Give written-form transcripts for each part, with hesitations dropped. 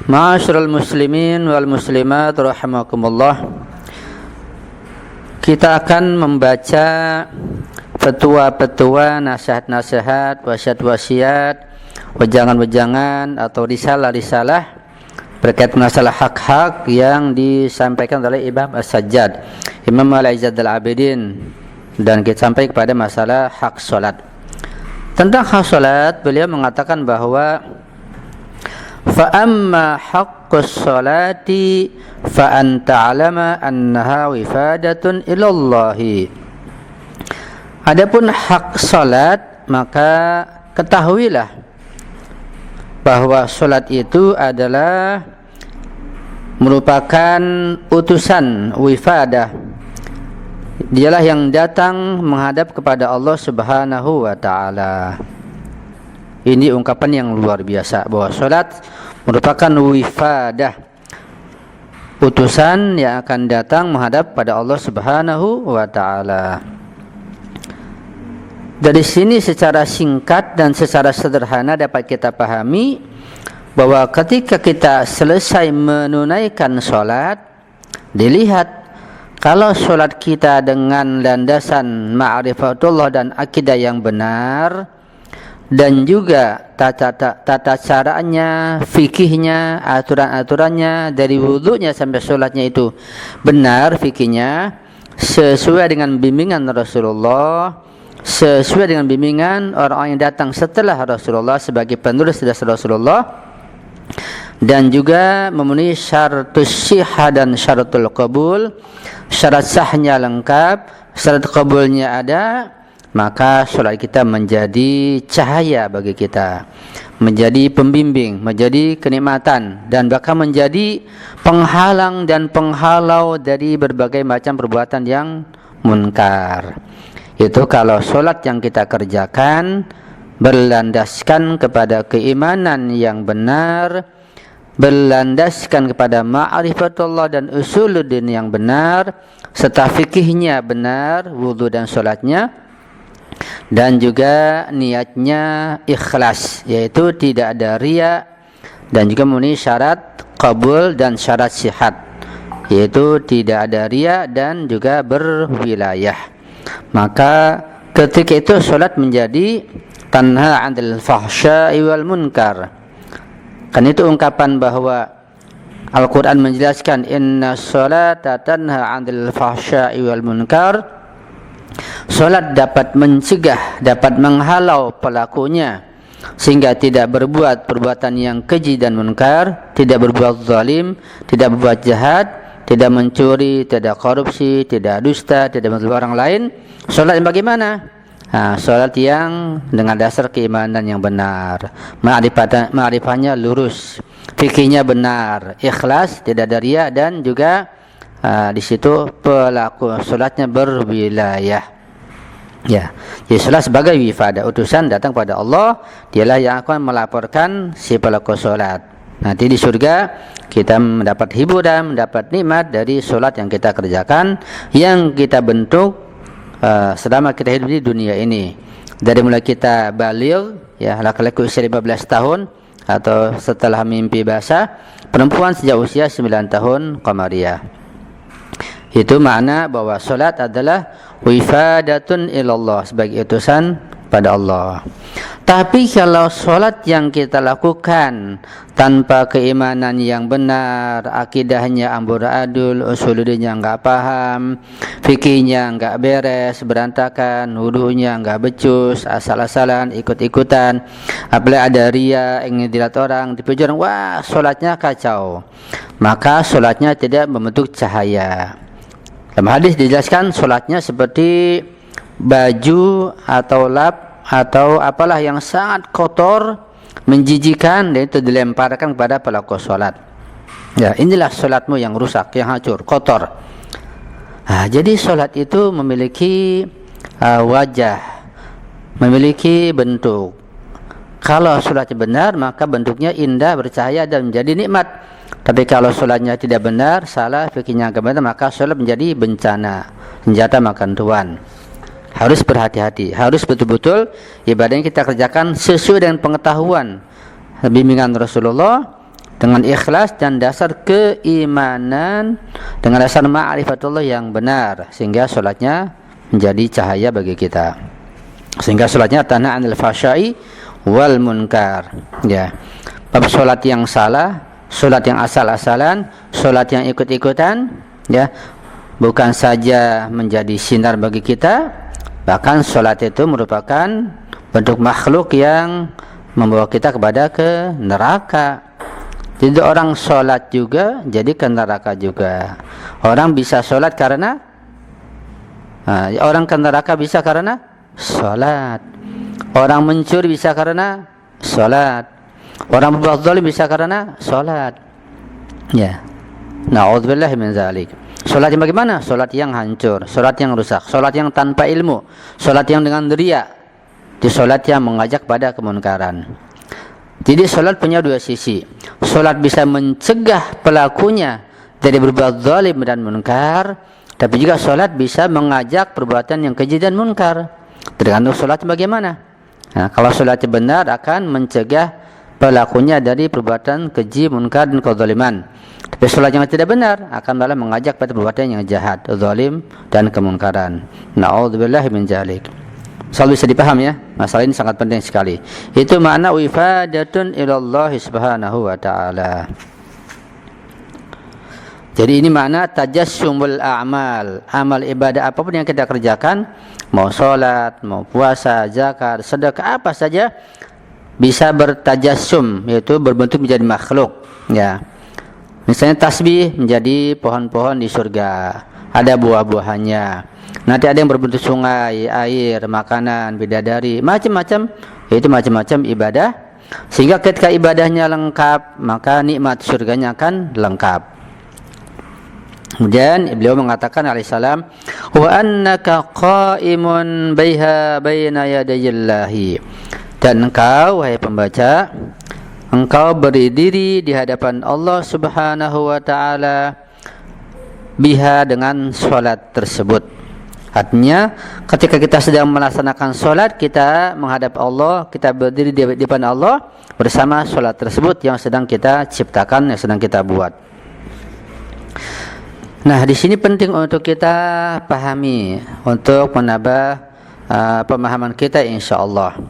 Ma'asyiral muslimin wal muslimat rahimakumullah. Kita akan membaca petua-petua, nasihat-nasihat, wasiat-wasiat, wejangan-wejangan atau risalah-risalah berkait masalah hak-hak yang disampaikan oleh Imam As-Sajjad, Imam Al-Izzad Al-Abidin, dan kita sampai kepada masalah hak salat. Tentang hak salat, beliau mengatakan bahwa fa amma haqqus salati fa anta alama annaha wifadatun ilallahi. Adapun hak salat, maka ketahuilah bahwa salat itu adalah merupakan utusan wifadah. Dialah yang datang menghadap kepada Allah Subhanahu wa taala. Ini ungkapan yang luar biasa bahwa salat merupakan wifadah, utusan yang akan datang menghadap pada Allah Subhanahu wa taala. Dari sini secara singkat dan secara sederhana dapat kita pahami bahwa ketika kita selesai menunaikan salat, dilihat kalau salat kita dengan landasan ma'rifatullah dan akidah yang benar, dan juga tata caranya, fikihnya, aturan-aturannya dari wudunya sampai sholatnya itu benar fikihnya, sesuai dengan bimbingan Rasulullah, sesuai dengan bimbingan orang-orang yang datang setelah Rasulullah sebagai penulis dari Rasulullah, dan juga memenuhi syaratus sihah dan syaratul qabul, syarat sahnya lengkap, syarat qabulnya ada, maka sholat kita menjadi cahaya bagi kita, menjadi pembimbing, menjadi kenikmatan, dan bahkan menjadi penghalang dan penghalau dari berbagai macam perbuatan yang munkar. Itu kalau sholat yang kita kerjakan berlandaskan kepada keimanan yang benar, berlandaskan kepada ma'rifatullah dan usuluddin yang benar, serta fikihnya benar, wudu dan sholatnya, dan juga niatnya ikhlas, yaitu tidak ada riya, dan juga memenuhi syarat qabul dan syarat sihat, yaitu tidak ada riya dan juga berwilayah. Maka ketika itu salat menjadi tanha 'anil fahsya'i wal munkar. Kan itu ungkapan bahwa Al-Quran menjelaskan inna sholata tanha 'anil fahsya'i wal munkar. Salat dapat mencegah, dapat menghalau pelakunya sehingga tidak berbuat perbuatan yang keji dan munkar, tidak berbuat zalim, tidak berbuat jahat, tidak mencuri, tidak korupsi, tidak dusta, tidak mengganggu orang lain. Salat yang bagaimana? Salat yang dengan dasar keimanan yang benar, ma'rifahnya lurus, fikihnya benar, ikhlas, tidak ada riya, dan juga di situ pelaku salatnya berwilayah. Ya, jadi salat sebagai wifadah, utusan datang pada Allah, dialah yang akan melaporkan si pelaku salat. Nanti di surga kita mendapat hiburan, mendapat nikmat dari salat yang kita kerjakan, yang kita bentuk selama kita hidup di dunia ini. Dari mulai kita baligh, ya, laki-laki usia 15 tahun atau setelah mimpi basah, perempuan sejak usia 9 tahun qamariyah. Itu makna bahwa salat adalah wifadatun ilallah, sebagai utusan pada Allah. Tapi kalau salat yang kita lakukan tanpa keimanan yang benar, akidahnya amburadul, usuluddinnya enggak paham, fikihnya enggak beres, berantakan, wudunya enggak becus, asal-asalan, ikut-ikutan, apalagi ada riya, ingin dilihat orang, dipuji orang, wah salatnya kacau, maka salatnya tidak membentuk cahaya. Dalam hadis dijelaskan salatnya seperti baju atau lap atau apalah yang sangat kotor, menjijikan, dan itu dilemparkan kepada pelaku salat. Ya, inilah salatmu yang rusak, yang hancur, kotor. Jadi salat itu memiliki wajah, memiliki bentuk. Kalau salatnya benar, maka bentuknya indah, bercahaya, dan menjadi nikmat. Tapi kalau sholatnya tidak benar, salah, fikihnya agak benar, maka sholat menjadi bencana, senjata makan tuan. Harus berhati-hati, harus betul-betul ibadah yang kita kerjakan sesuai dengan pengetahuan bimbingan Rasulullah, dengan ikhlas dan dasar keimanan, dengan dasar ma'rifatullah yang benar, sehingga sholatnya menjadi cahaya bagi kita, sehingga sholatnya tanha 'anil fahsya'i wal munkar. Ya, bab sholat yang salah, sholat yang asal-asalan, sholat yang ikut-ikutan, ya, bukan saja menjadi sinar bagi kita, bahkan sholat itu merupakan bentuk makhluk yang membawa kita kepada ke neraka. Jadi orang sholat juga jadi ke neraka juga. Orang bisa sholat karena orang ke neraka bisa karena sholat. Orang mencuri bisa karena sholat. Orang berbuat zalim bisa karena sholat. Ya, na'udzubillah min zalik. Sholat yang bagaimana? Sholat yang hancur, sholat yang rusak, sholat yang tanpa ilmu, sholat yang dengan riya, di sholat yang mengajak pada kemunkaran. Jadi sholat punya dua sisi. Sholat bisa mencegah pelakunya dari berbuat zalim dan munkar, tapi juga sholat bisa mengajak perbuatan yang keji dan munkar. Tergantung sholat bagaimana. Nah, kalau sholatnya benar akan mencegah pelakunya dari perbuatan keji, munkar dan kezaliman. Tapi sholat yang tidak benar akan malah mengajak pada perbuatan yang jahat, zalim dan kemunkaran. Na'udzubillahi min dzalik. Selalu bisa dipaham ya, masalah ini sangat penting sekali. Itu makna wifadatun ilallah subhanahu wa ta'ala. Jadi ini makna tajassumul a'mal. Amal ibadah apapun yang kita kerjakan, mau sholat, mau puasa, zakat, sedekah, apa saja bisa bertajassum, yaitu berbentuk menjadi makhluk. Ya, misalnya tasbih menjadi pohon-pohon di surga, ada buah-buahannya. Nanti ada yang berbentuk sungai, air, makanan, bidadari, macam-macam. Itu macam-macam ibadah. Sehingga ketika ibadahnya lengkap, maka nikmat surganya akan lengkap. Kemudian beliau mengatakan alaihissalam, wa annaka qa'imun baiha baina yadayillahi. Dan engkau, wahai pembaca, engkau berdiri di hadapan Allah subhanahu wa ta'ala biha, dengan sholat tersebut. Artinya ketika kita sedang melaksanakan sholat, kita menghadap Allah, kita berdiri di depan Allah bersama sholat tersebut yang sedang kita ciptakan, yang sedang kita buat. Nah, di sini penting untuk kita pahami, untuk menambah pemahaman kita insyaallah,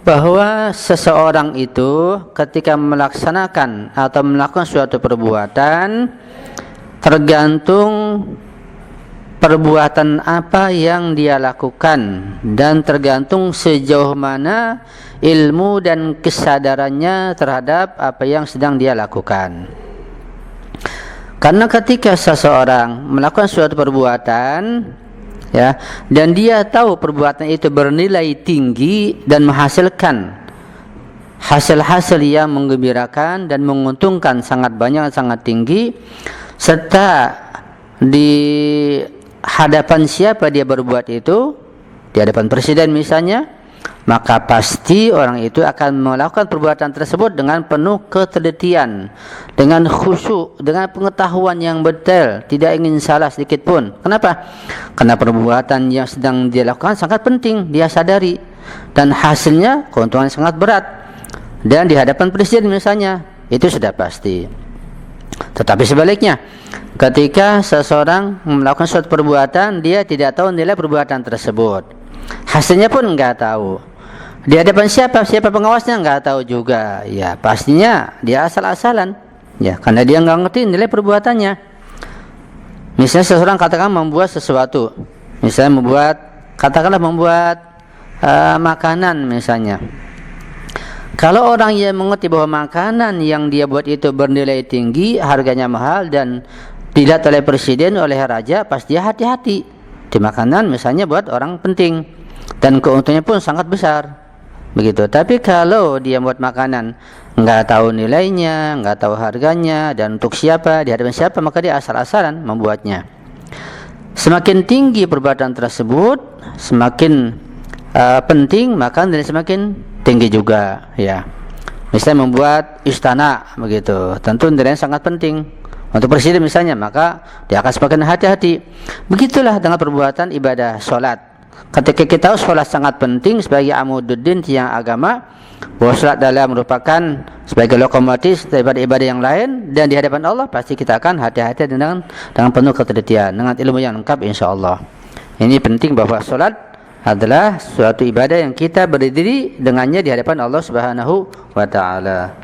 bahwa seseorang itu ketika melaksanakan atau melakukan suatu perbuatan tergantung perbuatan apa yang dia lakukan dan tergantung sejauh mana ilmu dan kesadarannya terhadap apa yang sedang dia lakukan. Karena ketika seseorang melakukan suatu perbuatan, ya, dan dia tahu perbuatan itu bernilai tinggi dan menghasilkan hasil-hasil yang menggembirakan dan menguntungkan sangat banyak, sangat tinggi, serta di hadapan siapa dia berbuat itu, di hadapan presiden misalnya, maka pasti orang itu akan melakukan perbuatan tersebut dengan penuh ketelitian, dengan khusyuk, dengan pengetahuan yang betul, tidak ingin salah sedikit pun. Kenapa? Karena perbuatan yang sedang dia lakukan sangat penting, dia sadari, dan hasilnya keuntungan sangat berat. Dan di hadapan presiden misalnya, itu sudah pasti. Tetapi sebaliknya, ketika seseorang melakukan suatu perbuatan, dia tidak tahu nilai perbuatan tersebut, hasilnya pun enggak tahu, di hadapan siapa pengawasnya enggak tahu juga, ya pastinya dia asal-asalan, ya, karena dia enggak ngerti nilai perbuatannya. Misalnya seseorang katakan membuat sesuatu, misalnya membuat makanan misalnya. Kalau orang yang mengerti bahwa makanan yang dia buat itu bernilai tinggi, harganya mahal, dan dilihat oleh presiden, oleh raja, pasti hati-hati di makanan misalnya buat orang penting, dan keuntungannya pun sangat besar, begitu. Tapi kalau dia buat makanan nggak tahu nilainya, nggak tahu harganya, dan untuk siapa, di hadapan siapa, maka dia asal-asalan membuatnya. Semakin tinggi perbuatan tersebut, semakin penting, maka nilai semakin tinggi juga, ya. Misalnya membuat istana, begitu, tentu nilainya sangat penting untuk presiden misalnya, maka dia akan semakin hati-hati. Begitulah dengan perbuatan ibadah sholat. ketika kita tahu sholat sangat penting sebagai amududdin tiang agama, bahwa sholat adalah merupakan sebagai lokomotif daripada ibadah yang lain, dan di hadapan Allah pasti kita akan hati-hati dengan penuh ketelitian, dengan ilmu yang lengkap insyaallah. Ini penting bahwa sholat adalah suatu ibadah yang kita berdiri dengannya di hadapan Allah Subhanahu wa taala.